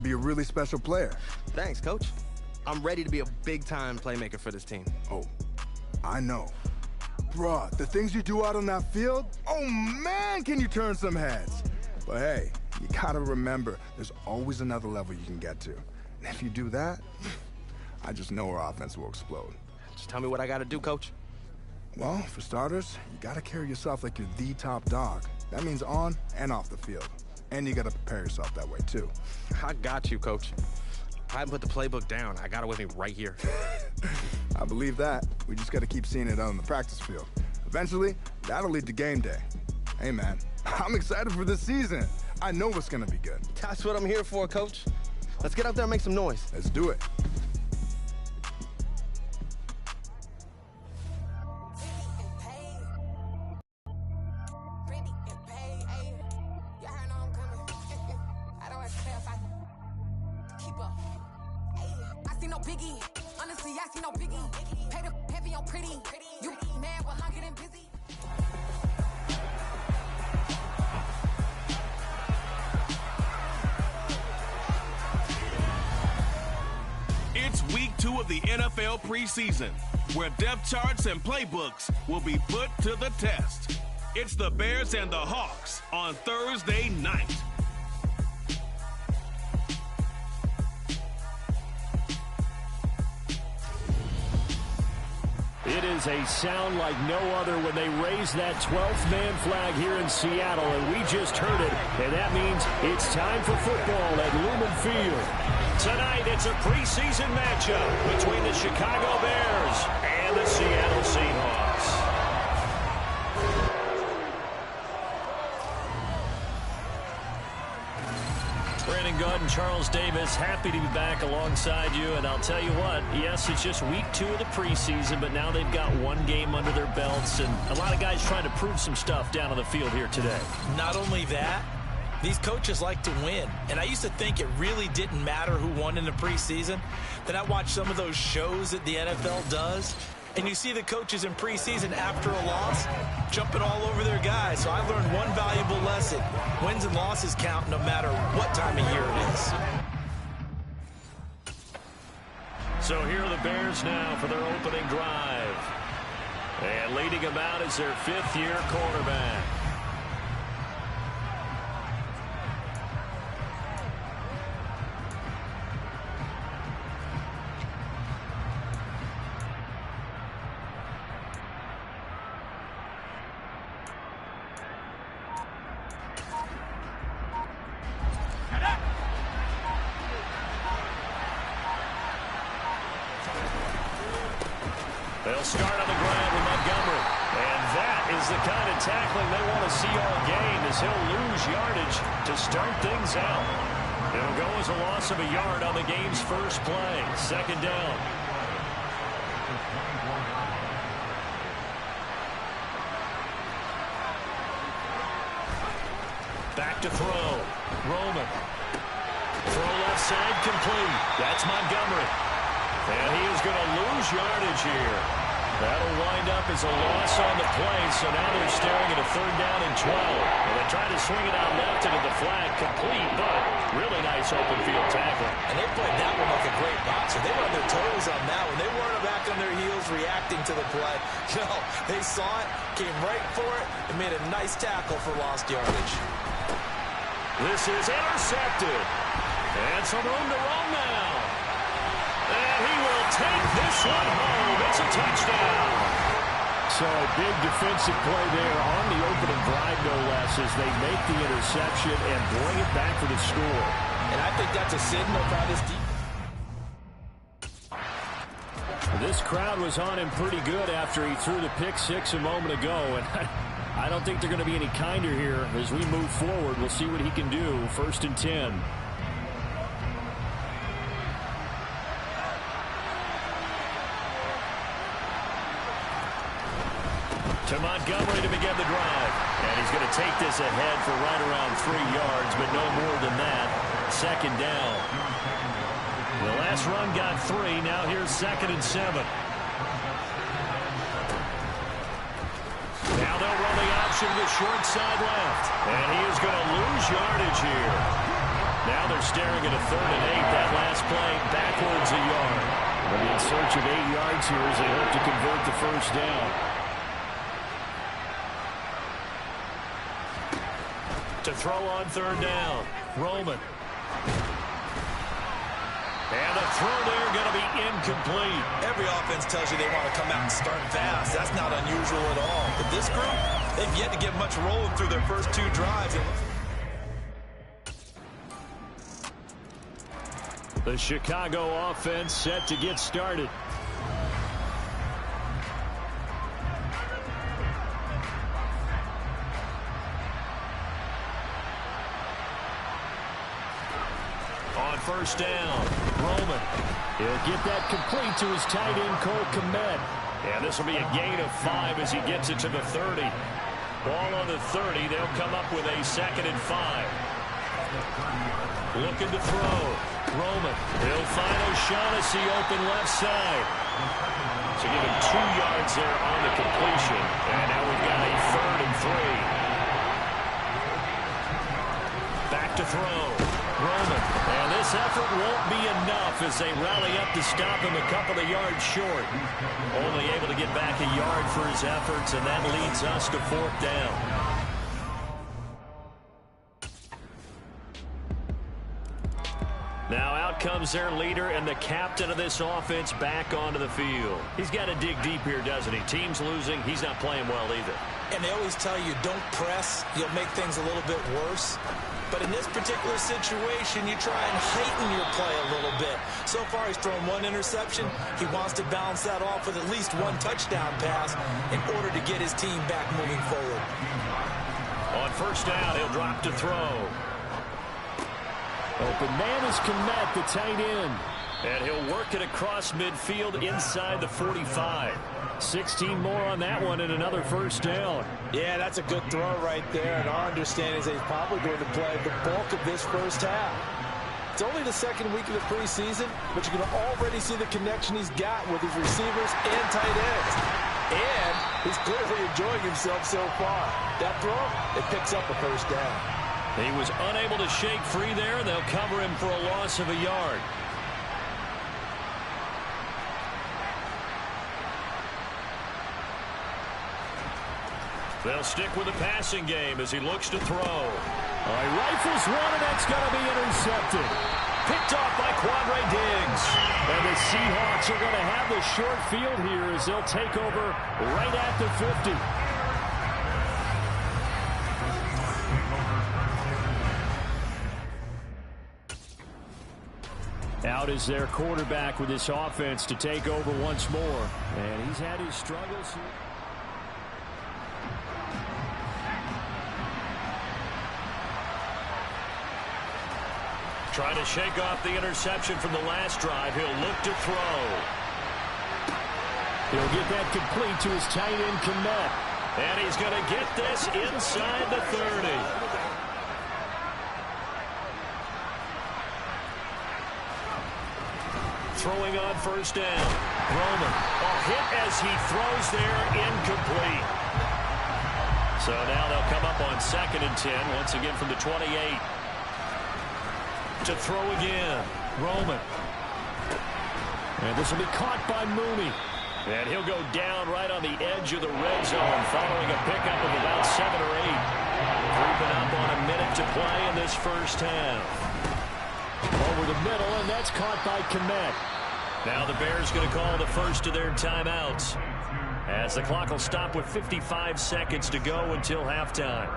Be a really special player. Thanks, Coach. I'm ready to be a big-time playmaker for this team. Oh, I know. Bruh, the things you do out on that field, oh man, can you turn some heads. But hey, you gotta remember, there's always another level you can get to. And if you do that, I just know our offense will explode. Just tell me what I gotta do, Coach. Well, for starters, you gotta carry yourself like you're the top dog. That means on and off the field. And you gotta prepare yourself that way, too. I got you, Coach. I haven't put the playbook down. I got it with me right here. I believe that. We just gotta keep seeing it on the practice field. Eventually, that'll lead to game day. Hey, man, I'm excited for this season. I know it's gonna be good. That's what I'm here for, Coach. Let's get out there and make some noise. Let's do it. It's week 2 of the NFL preseason, where depth charts and playbooks will be put to the test. It's the Bears and the Hawks on Thursday night. It is a sound like no other when they raise that 12th man flag here in Seattle, and we just heard it, and that means it's time for football at Lumen Field. Tonight, it's a preseason matchup between the Chicago Bears and the Seattle Seahawks. Brandon Gaunt and Charles Davis, happy to be back alongside you. And I'll tell you what, yes, it's just week 2 of the preseason, but now they've got one game under their belts, and a lot of guys trying to prove some stuff down on the field here today. Not only that, these coaches like to win. And I used to think it really didn't matter who won in the preseason. Then I watched some of those shows that the NFL does, and you see the coaches in preseason after a loss jumping all over their guys. So I learned one valuable lesson. Wins and losses count no matter what time of year it is. So here are the Bears now for their opening drive. And leading them out is their 5th-year quarterback. They'll start on the ground with Montgomery. And that is the kind of tackling they want to see all game, as he'll lose yardage to start things out. It'll go as a loss of a yard on the game's first play. 2nd down. Back to throw. Roman. Throw left side complete. That's Montgomery. And he is going to lose yardage here. That'll wind up as a loss on the play, so now they're staring at a 3rd down and 12. And they try to swing it out left into the flag, complete, but really nice open field tackle. And they played that one like a great boxer. They were on their toes on that one. They weren't back on their heels reacting to the play. No, they saw it, came right for it, and made a nice tackle for lost yardage. This is intercepted. And some room to run now. And he will take this one home. It's a touchdown. So a big defensive play there on the opening drive, no less, as they make the interception and bring it back for the score. And I think that's a signal by this defense. This crowd was on him pretty good after he threw the pick 6 a moment ago. And I don't think they're going to be any kinder here as we move forward. We'll see what he can do. 1st and 10. To Montgomery to begin the drive. And he's going to take this ahead for right around 3 yards, but no more than that. 2nd down. The last run got 3. Now here's 2nd and 7. Now they'll run the option to the short side left. And he is going to lose yardage here. Now they're staring at a 3rd and 8. That last play backwards a yard. They'll be in search of 8 yards here as they hope to convert the first down. To throw on 3rd down, Roman. And the throw there going to be incomplete. Every offense tells you they want to come out and start fast. That's not unusual at all. But this group, they've yet to get much rolling through their first 2 drives. The Chicago offense set to get started. On 1st down, Roman. He'll get that complete to his tight end, Cole Kmet. And this will be a gain of 5 as he gets it to the 30. Ball on the 30. They'll come up with a 2nd and 5. Looking to throw. Roman. He'll find O'Shaughnessy open left side. So give him 2 yards there on the completion. And now we've got a 3rd and 3. Back to throw. Roman. And this effort won't be enough as they rally up to stop him a couple of yards short. Only able to get back a yard for his efforts, and that leads us to 4th down. Now out comes their leader and the captain of this offense back onto the field. He's got to dig deep here, doesn't he? Team's losing. He's not playing well either. And they always tell you, don't press. You'll make things a little bit worse. But in this particular situation, you try and heighten your play a little bit. So far, he's thrown 1 interception. He wants to balance that off with at least 1 touchdown pass in order to get his team back moving forward. On 1st down, he'll drop to throw. Open man is Kmet, the tight end. And he'll work it across midfield inside the 45. 16 more on that one and another 1st down. Yeah, that's a good throw right there. And our understanding is that he's probably going to play the bulk of this first half. It's only the 2nd week of the preseason, but you can already see the connection he's got with his receivers and tight ends. And he's clearly enjoying himself so far. That throw, it picks up a 1st down. He was unable to shake free there, and they'll cover him for a loss of a yard. They'll stick with the passing game as he looks to throw. He rifles one, and that's going to be intercepted. Picked off by Quadre Diggs. And the Seahawks are going to have the short field here as they'll take over right at the 50. Out is their quarterback with this offense to take over once more. And he's had his struggles here. Trying to shake off the interception from the last drive. He'll look to throw. He'll get that complete to his tight end, Kmet. And he's going to get this inside the 30. Throwing on 1st down. Roman. A hit as he throws there, incomplete. So now they'll come up on 2nd and 10, once again from the 28. To throw again. Roman. And this will be caught by Mooney. And he'll go down right on the edge of the red zone following a pickup of about 7 or 8. Creeping up on a minute to play in this first half. Over the middle, and that's caught by Kmet. Now the Bears going to call the first of their timeouts, as the clock will stop with 55 seconds to go until halftime.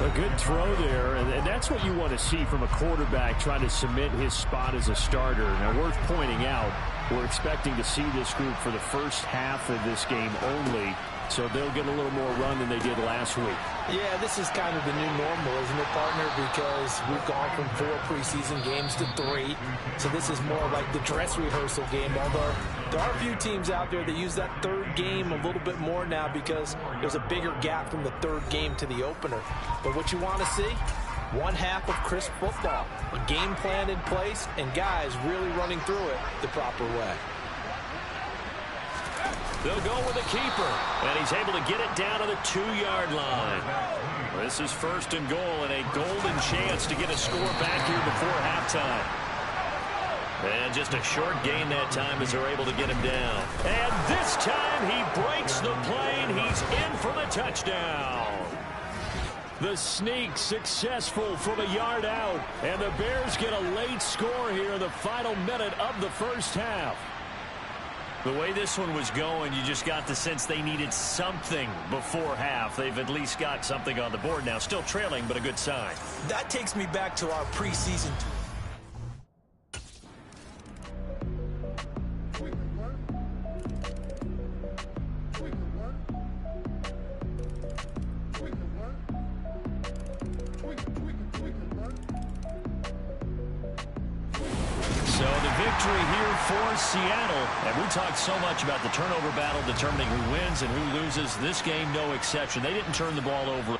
A good throw there, and that's what you want to see from a quarterback trying to cement his spot as a starter. Now, worth pointing out, we're expecting to see this group for the first half of this game only, so they'll get a little more run than they did last week. Yeah, this is kind of the new normal, isn't it, partner? Because we've gone from 4 preseason games to 3. So this is more like the dress rehearsal game. Although there are a few teams out there that use that 3rd game a little bit more now because there's a bigger gap from the 3rd game to the opener. But what you want to see? 1 half of crisp football. A game plan in place and guys really running through it the proper way. They'll go with the keeper, and he's able to get it down to the 2-yard line. This is 1st and goal and a golden chance to get a score back here before halftime. And just a short gain that time as they're able to get him down. And this time he breaks the play and he's in for the touchdown. The sneak successful from a yard out. And the Bears get a late score here in the final minute of the first half. The way this one was going, you just got the sense they needed something before half. They've at least got something on the board now. Still trailing, but a good sign. That takes me back to our preseason tour. For Seattle, and we talked so much about the turnover battle determining who wins and who loses. This game, no exception. They didn't turn the ball over.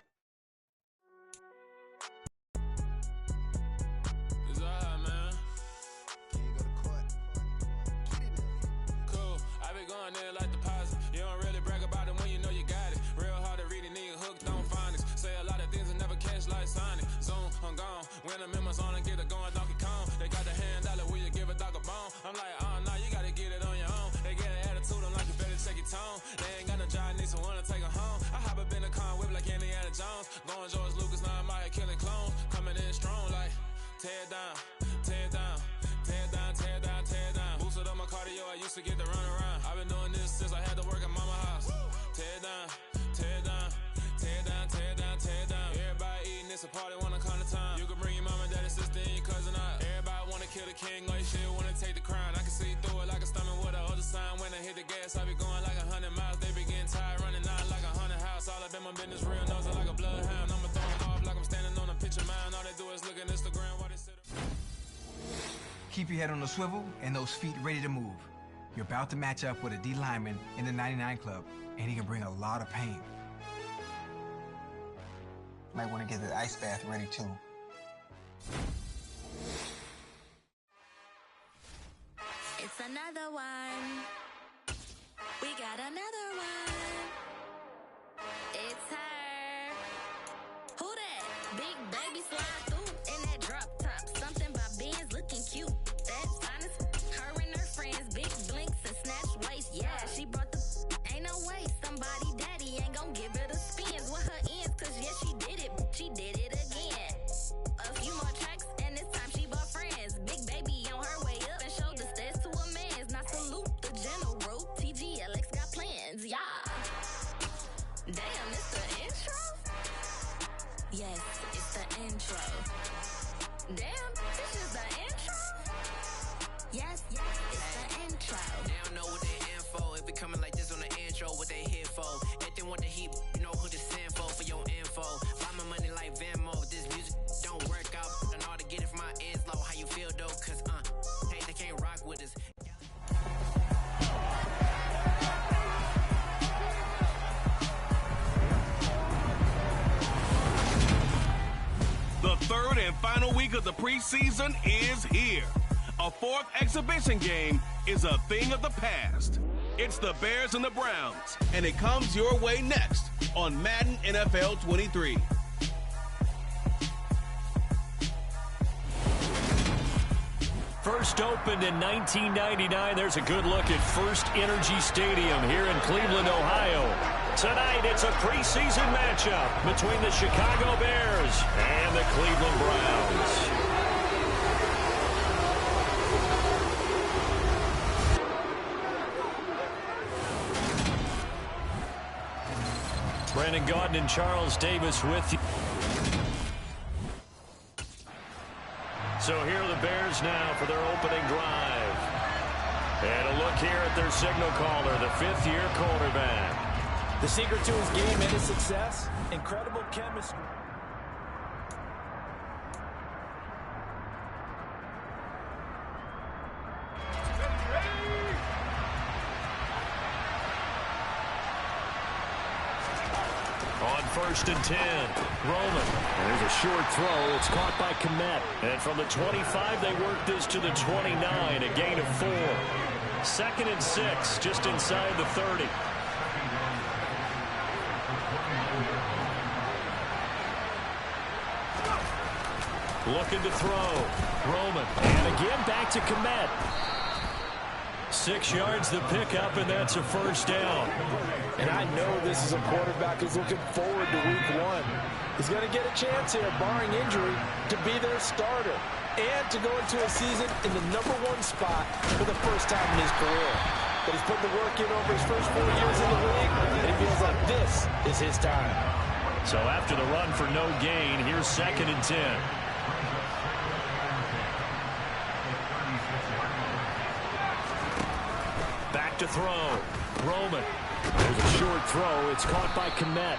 Keep your head on the swivel and those feet ready to move. You're about to match up with a D lineman in the 99 Club, and he can bring a lot of pain. Might want to get the ice bath ready too. It's another one. We got another one. It's her. Who that? Big baby slide through in that drop top. Something by Benz looking cute. That's honest. Her and her friends, big blinks and snatch waist. Yeah, she brought the. Ain't no way somebody daddy ain't gon' give her the spins with her ends. Cause yeah, she did it. She did it again. A few more tracks and this time she bought friends. Big baby on her way up and showed the stairs to a man's. Now salute the general. TGLX got plans. Yeah. Damn, it's the intro? Yes, it's the intro. Damn, this is the intro? Yes, it's the intro. They don't know what they in for. If it coming like this on the intro, what they here for? If they want the heat, you know who to send for your info. Buy my money like Venmo. If this music don't work out, and all to get it from my ends low. How you feel though? Cause hey, they can't rock with us. The third and final week of the preseason is here. A fourth exhibition game is a thing of the past. It's the Bears and the Browns, and it comes your way next on Madden NFL 23. First opened in 1999. There's a good look at First Energy Stadium here in Cleveland, Ohio. Tonight, it's a preseason matchup between the Chicago Bears and the Cleveland Browns. Brandon Gaudin and Charles Davis with you. So here are the Bears now for their opening drive. And a look here at their signal caller, the fifth-year quarterback. The secret to his game and his success, incredible chemistry. On 1st and 10, Roman. And there's a short throw. It's caught by Kmet. And from the 25, they work this to the 29, a gain of 4. 2nd and 6, just inside the 30. Looking to throw. Roman. And again back to Kmet. 6 yards to pick up, and that's a first down. And I know this is a quarterback who's looking forward to week 1. He's going to get a chance here, barring injury, to be their starter and to go into a season in the #1 spot for the first time in his career. But he's put the work in over his first 4 years in the league, and he feels like this is his time. So after the run for no gain, here's 2nd and 10. Back to throw. Roman. There's a short throw. It's caught by Kmet.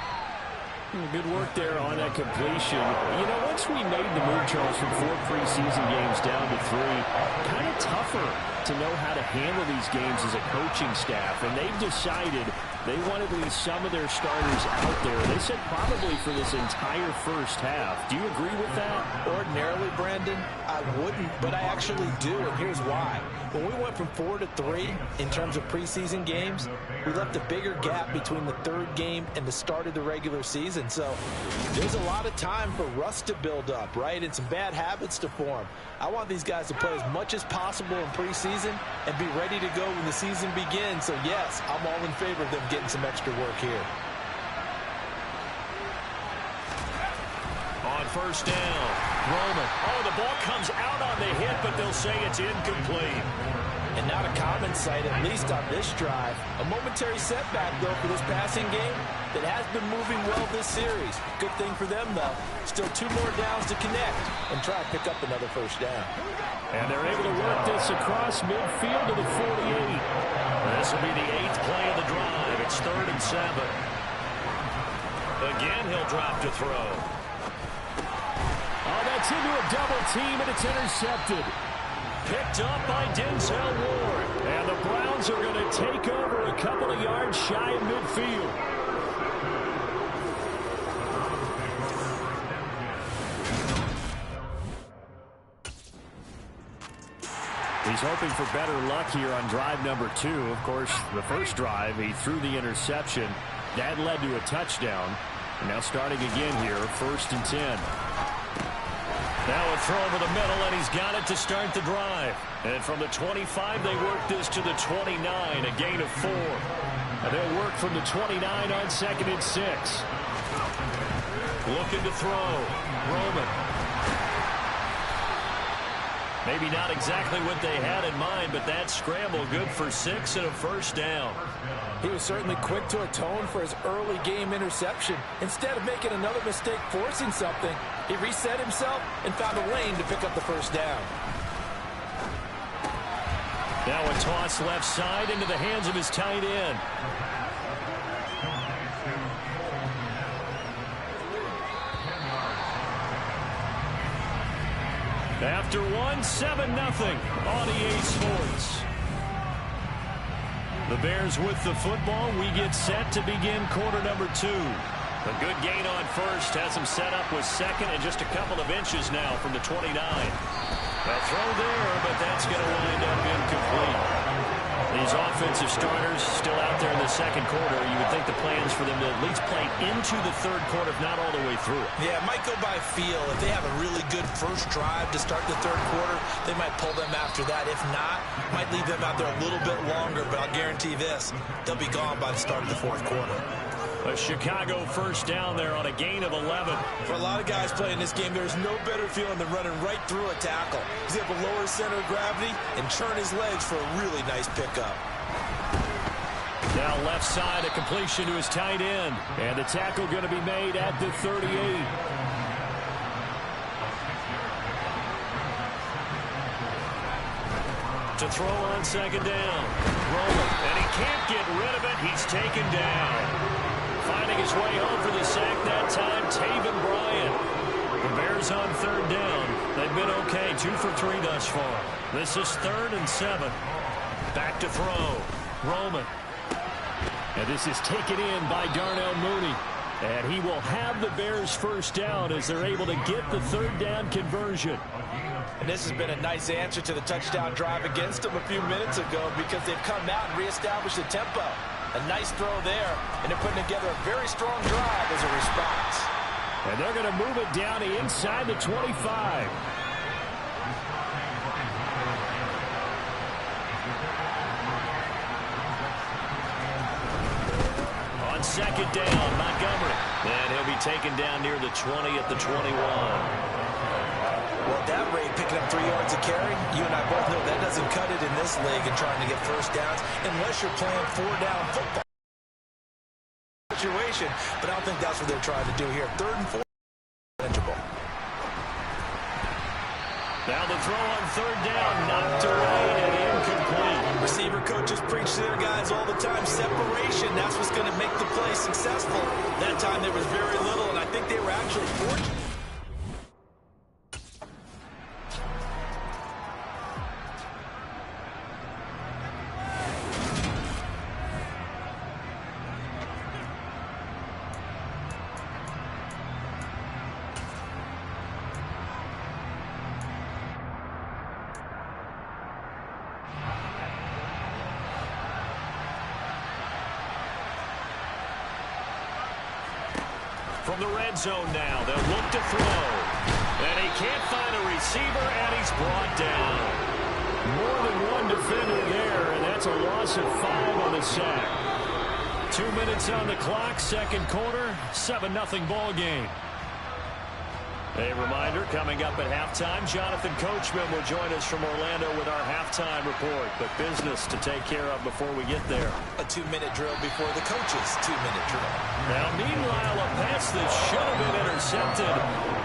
Good work there on that completion. You know, once we made the move, Charles, from 4 preseason games down to 3, kind of tougher to know how to handle these games as a coaching staff. And they've decided they want at least some of their starters out there. They said probably for this entire first half. Do you agree with that? Ordinarily, Brandon, I wouldn't, but I actually do, and here's why. When we went from 4 to 3 in terms of preseason games, we left a bigger gap between the 3rd game and the start of the regular season. So there's a lot of time for rust to build up, right, and some bad habits to form. I want these guys to play as much as possible in preseason and be ready to go when the season begins. So, yes, I'm all in favor of them getting some extra work here. On first down, Roman. Oh, the ball comes out on the hit, but they'll say it's incomplete. And not a common sight, at least on this drive. A momentary setback, though, for this passing game that has been moving well this series. Good thing for them, though. Still 2 more downs to connect and try to pick up another first down. And they're able to work this across midfield to the 48. This will be the 8th play of the drive. It's 3rd and 7. Again, he'll drop to throw. Oh, that's into a double team, and it's intercepted. Picked up by Denzel Ward. And the Browns are going to take over a couple of yards shy of midfield. He's hoping for better luck here on drive number 2. Of course, the first drive, he threw the interception. That led to a touchdown. And now starting again here, 1st and 10. Now a throw over the middle, and he's got it to start the drive. And from the 25, they work this to the 29, a gain of 4. And they'll work from the 29 on 2nd and 6. Looking to throw. Roman. Maybe not exactly what they had in mind, but that scramble good for 6 and a first down. He was certainly quick to atone for his early game interception. Instead of making another mistake forcing something, he reset himself and found a lane to pick up the first down. Now a toss left side into the hands of his tight end. After 1, 7-0 on EA Sports. The Bears with the football. We get set to begin quarter number 2. A good gain on first. Has him set up with 2nd and just a couple of inches now from the 29. A throw there, but that's going to wind up incomplete. These offensive starters still out there in the 2nd quarter. You would think the plans for them to at least play into the 3rd quarter, if not all the way through it. Yeah, it might go by feel. If they have a really good first drive to start the 3rd quarter, they might pull them after that. If not, might leave them out there a little bit longer, but I'll guarantee this, they'll be gone by the start of the 4th quarter. A Chicago first down there on a gain of 11. For a lot of guys playing this game, there's no better feeling than running right through a tackle. He's able to lower his center of gravity and churn his legs for a really nice pickup. Now left side, a completion to his tight end. And the tackle going to be made at the 38. To throw on 2nd down. Roman, and he can't get rid of it. He's taken down. Finding his way home for the sack that time, Taven Bryan. The Bears on 3rd down. They've been okay, 2 for 3 thus far. This is 3rd and 7. Back to throw. Roman. And this is taken in by Darnell Mooney. And he will have the Bears first down as they're able to get the 3rd down conversion. And this has been a nice answer to the touchdown drive against them a few minutes ago because they've come out and reestablished the tempo. A nice throw there, and they're putting together a very strong drive as a response. And they're going to move it down to inside the 25. On second down, Montgomery. And he'll be taken down near the 20 at the 21. Well, that rate, picking up 3 yards a carry, you and I both know that doesn't cut it in this league and trying to get first downs unless you're playing 4-down football situation. But I don't think that's what they're trying to do here. 3rd and 4. Manageable. Now the throw on 3rd down, knocked away and incomplete. Receiver coaches preach to their guys all the time. Separation, that's what's going to make the play successful. That time there was very little, and I think they were actually fortunate. From the red zone now, they'll look to throw. And he can't find a receiver, and he's brought down. More than one defender there, and that's a loss of 5 on the sack. 2 minutes on the clock, second quarter, 7-0 ball game. A reminder, coming up at halftime, Jonathan Coachman will join us from Orlando with our halftime report. But business to take care of before we get there. A 2-minute drill before the coach's 2-minute drill. Now, meanwhile, a pass that should have been intercepted,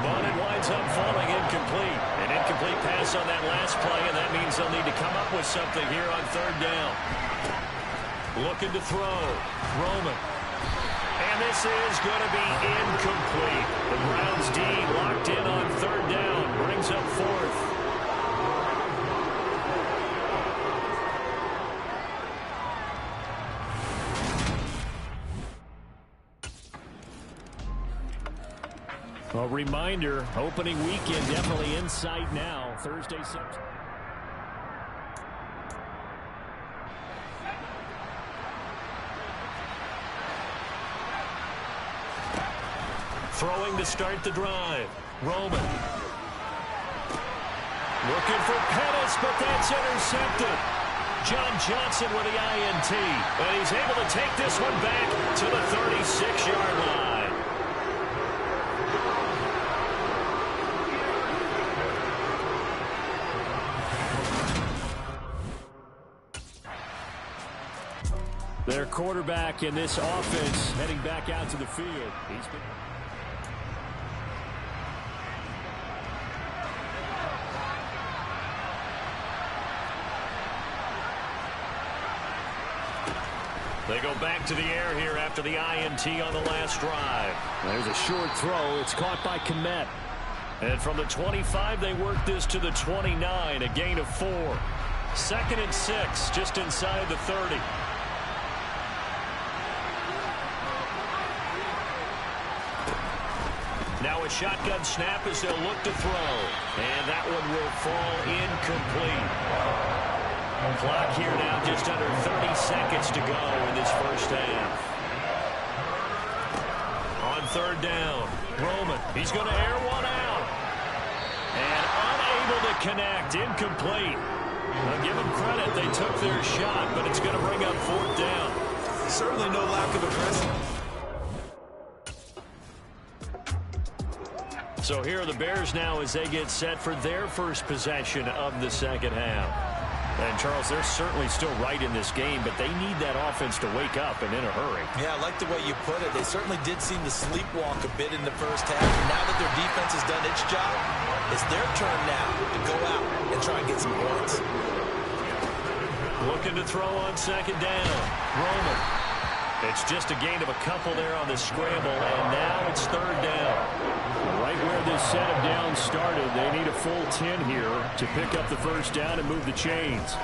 but it winds up falling incomplete. An incomplete pass on that last play, and that means they'll need to come up with something here on 3rd down. Looking to throw. Roman. And this is going to be incomplete. The Browns D locked in on 3rd down. Brings up 4th. A reminder, opening weekend definitely in sight now. Thursday, September. Throwing to start the drive. Roman. Looking for Pettis, but that's intercepted. John Johnson with the INT. And he's able to take this one back to the 36-yard line. Their quarterback in this offense heading back out to the field. He's been... They go back to the air here after the INT on the last drive. There's a short throw. It's caught by Kmet. And from the 25, they work this to the 29, a gain of 4. 2nd and 6, just inside the 30. Now a shotgun snap as they'll look to throw. And that one will fall incomplete. Clock here now just under 30 seconds to go in this first half. On 3rd down, Roman. He's going to air one out. And unable to connect. Incomplete. I'll give them credit. They took their shot, but it's going to bring up 4th down. Certainly no lack of aggressiveness. So here are the Bears now as they get set for their first possession of the second half. And, Charles, they're certainly still right in this game, but they need that offense to wake up and in a hurry. Yeah, I like the way you put it. They certainly did seem to sleepwalk a bit in the first half. And now that their defense has done its job, it's their turn now to go out and try and get some points. Looking to throw on 2nd down. Roman. It's just a gain of a couple there on the scramble, and now it's 3rd down. Right where this set of downs started, they need a full 10 here to pick up the first down and move the chains.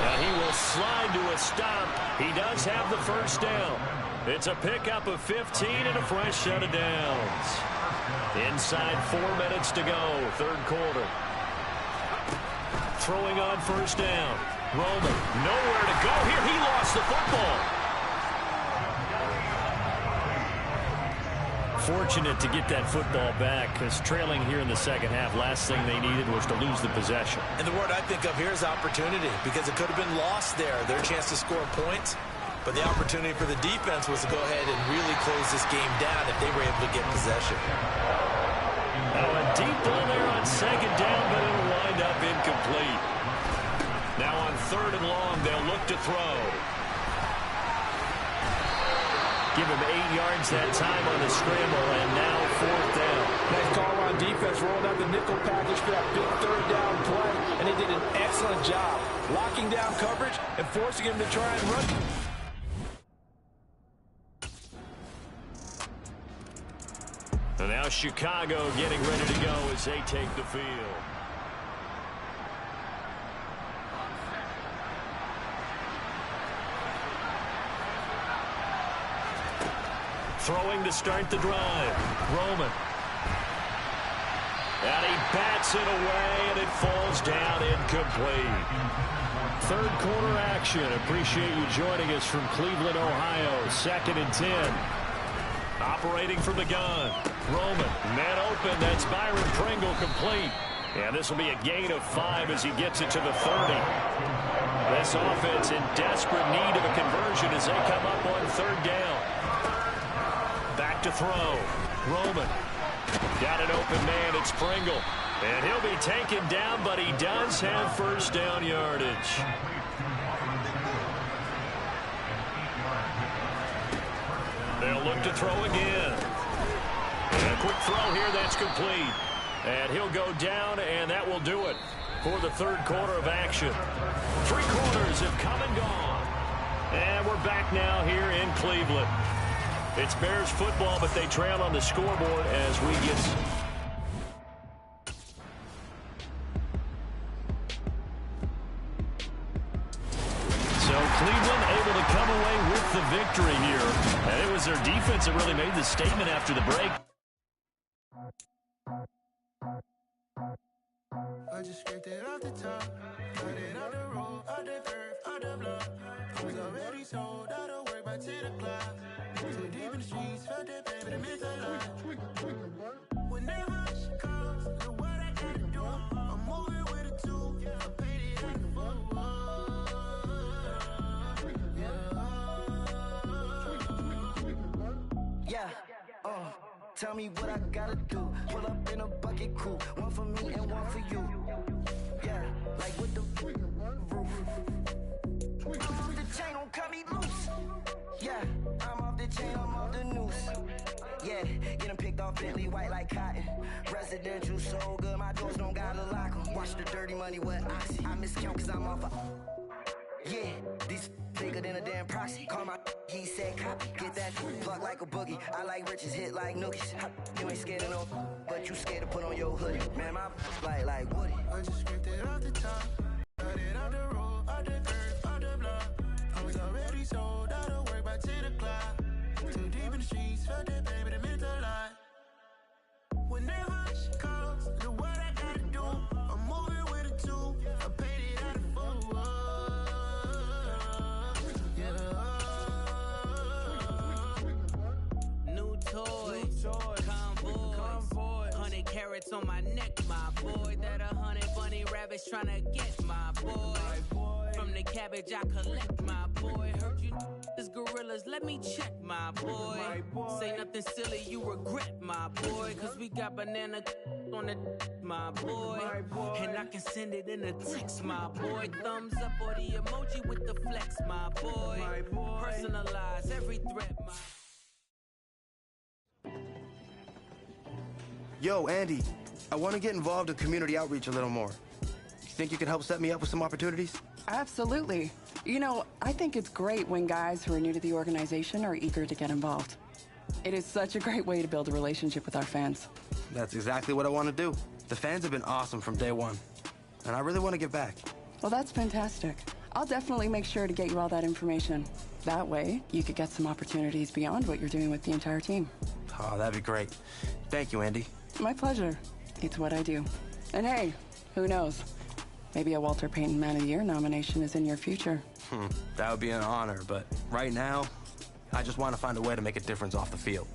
And he will slide to a stop. He does have the first down. It's a pickup of 15 and a fresh set of downs. Inside 4 minutes to go, 3rd quarter. Throwing on 1st down. Roman, nowhere to go here. He lost the football. Fortunate to get that football back, because trailing here in the second half, last thing they needed was to lose the possession. And the word I think of here is opportunity, because it could have been lost there, their chance to score points. But the opportunity for the defense was to go ahead and really close this game down if they were able to get possession. Now a deep ball there on second down, but it'll wind up incomplete. Now on 3rd and long, they'll look to throw. Give him 8 yards that time on the scramble, and now 4th down. Nice call on defense, rolled out the nickel package for that big 3rd down play, and they did an excellent job locking down coverage and forcing him to try and run. And now Chicago getting ready to go as they take the field. Throwing to start the drive. Roman. And he bats it away, and it falls down incomplete. 3rd quarter action. Appreciate you joining us from Cleveland, Ohio. 2nd and 10. Operating from the gun. Roman. Man open. That's Byron Pringle complete. And this will be a gain of 5 as he gets it to the 30. This offense in desperate need of a conversion as they come up on 3rd down. Back to throw. Roman. Got an open man. It's Pringle. And he'll be taken down, but he does have 1st down yardage. They'll look to throw again. And a quick throw here that's complete. And he'll go down, and that will do it for the 3rd quarter of action. 3 quarters have come and gone. And we're back now here in Cleveland. It's Bears football, but they trail on the scoreboard as we get... So Cleveland able to come away with the victory here. And it was their defense that really made the statement after the break. I just scraped it off the top, got it out the road, out the curve, out the block. I was already sold out of work by 10 o'clock. Too deep in the streets, felt that pain, but it meant a lot. When that hush comes, look what I gotta do. I'm moving with a 2, I paid it out the tell me what I gotta do. Pull up in a bucket crew, one for me and one for you. Yeah, like with the roof. I'm off the chain, don't cut me loose. Yeah, I'm off the chain, I'm off the noose. Yeah, getting picked off Bentley white like cotton. Residential so good, my doors don't gotta lock 'em. Watch the dirty money with oxy. I miscount cause I'm off a... Yeah, these bigger than a damn proxy. Call my he said copy. Get that plug like a boogie. I like riches, hit like nookies. You ain't scared of no, but you scared to put on your hoodie. Man, my like Woody. I just scraped it off the top. Got it out the road, out the curve, out the block. I was already sold out of work by 10 o'clock. Too deep in the streets, felt that pain, but it meant a lot. When that hush comes, look what I gotta do. I'm moving with a 2, I paid it out of full. New toys, convoys, 100 carats on my neck, my boy. That 100 bunny rabbits tryna get my boy. From the cabbage I collect, my boy. Heard you this gorillas, let me check, my boy. Say nothing silly, you regret, my boy. Cause we got banana on the my boy. And I can send it in a text, my boy. Thumbs up or the emoji with the flex, my boy. Personalize every threat, my Yo, Andy, I want to get involved in community outreach a little more. You think you could help set me up with some opportunities? Absolutely. You know, I think it's great when guys who are new to the organization are eager to get involved. It is such a great way to build a relationship with our fans. That's exactly what I want to do. The fans have been awesome from day one, and I really want to give back. Well, that's fantastic. I'll definitely make sure to get you all that information. That way, you could get some opportunities beyond what you're doing with the entire team. Oh, that'd be great. Thank you, Andy. My pleasure. It's what I do. And hey, who knows? Maybe a Walter Payton Man of the Year nomination is in your future. That would be an honor, but right now, I just want to find a way to make a difference off the field.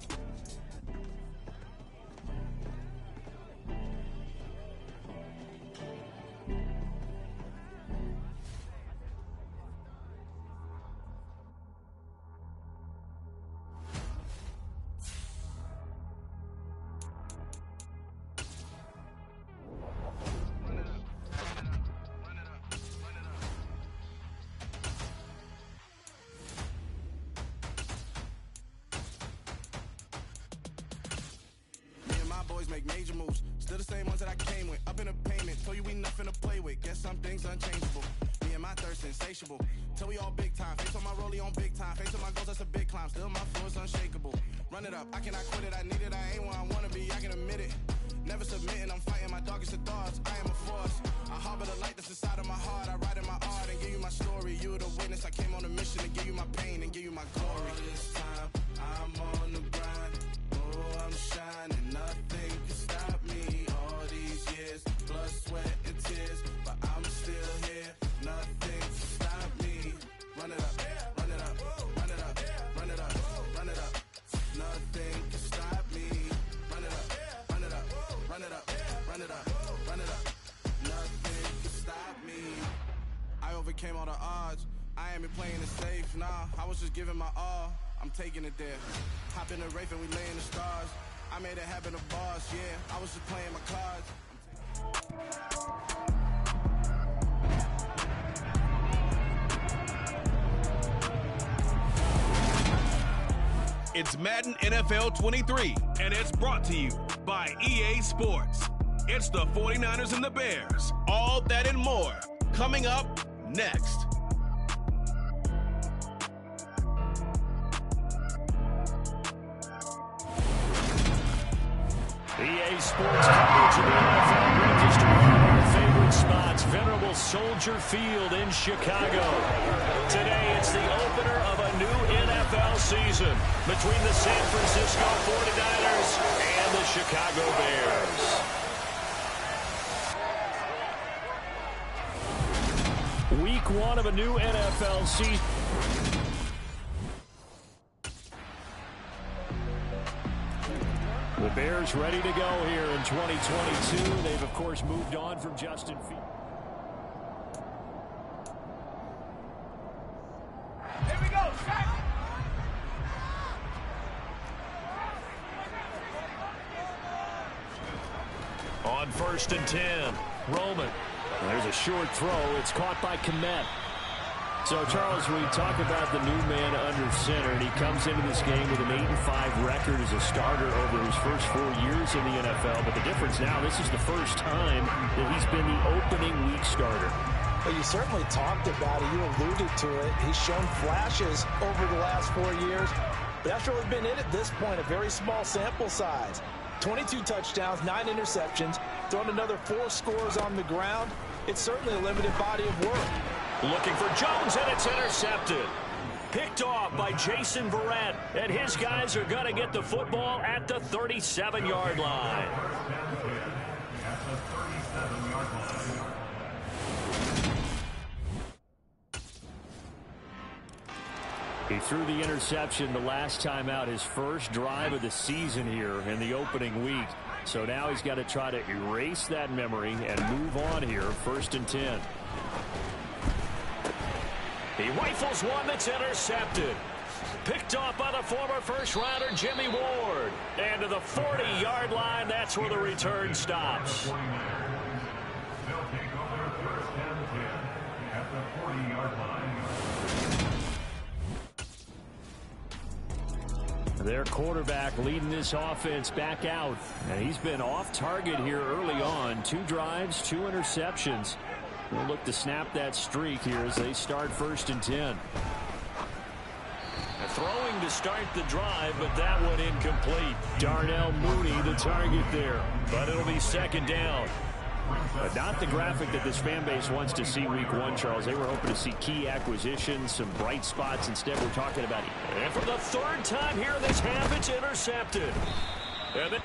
always make major moves. Still the same ones that I came with. Up in the payment, told you we nothing to play with. Guess some things unchangeable. Me and my thirst insatiable. Till we all big time. Face on my rollie on big time. Face on my goals, that's a big climb. Still my flow is unshakable. Run it up, I cannot quit it. I need it, I ain't where I wanna be, I can admit it. Never submitting, I'm fighting my darkest of thoughts. I am a force. I harbor the light that's inside of my heart. I write in my art and give you my story. You the witness. I came on a mission to give you my pain and give you my glory. All this time, I'm on the grind. Oh, I'm shining. Nothing can stop me. All these years, blood, sweat, and tears. But I'm still here. Nothing can stop me. Run it up, run it up, run it up, run it up, run it up. Nothing can stop me. Run it up, run it up, run it up, run it up, run it up. Nothing can stop me. I overcame all the odds. I ain't been playing it safe, nah. I was just giving my all. I'm taking it there. Hop in the Wraith and we lay in the stars. I made it happen, the boss, yeah. I was just playing my cards. It's Madden NFL 23, and it's brought to you by EA Sports. It's the 49ers and the Bears. All that and more. Coming up next. EA Sports coverage of the NFL brings us to one of our favorite spots, venerable Soldier Field in Chicago. Today, it's the opener of a new NFL season between the San Francisco 49ers and the Chicago Bears. Week 1 of a new NFL season. The Bears ready to go here in 2022. They've, of course, moved on from Justin Fields. Here we go, On 1st and 10, Roman. There's a short throw. It's caught by Kmet. So, Charles, we talk about the new man under center, and he comes into this game with an 8-5 record as a starter over his first 4 years in the NFL. But the difference now, this is the first time that he's been the opening week starter. Well, you certainly talked about it. You alluded to it. He's shown flashes over the last 4 years. But that's really been it at this point, a very small sample size. 22 touchdowns, 9 interceptions, thrown another 4 scores on the ground. It's certainly a limited body of work. Looking for Jones, and it's intercepted. Picked off by Jason Verrett, and his guys are going to get the football at the 37-yard line. He threw the interception the last time out, his first drive of the season here in the opening week. So now he's got to try to erase that memory and move on here, 1st and 10. He rifles one that's intercepted. Picked off by the former first-rounder Jimmy Ward. And to the 40-yard line, that's where the return stops. Their quarterback leading this offense back out. And he's been off target here early on. 2 drives, 2 interceptions. We'll look to snap that streak here as they start 1st and 10. Throwing to start the drive, but that one incomplete. Darnell Mooney, the target there. But it'll be 2nd down. But not the graphic that this fan base wants to see week 1, Charles. They were hoping to see key acquisitions, some bright spots. Instead, we're talking about it. And for the 3rd time here this half, it's intercepted. And then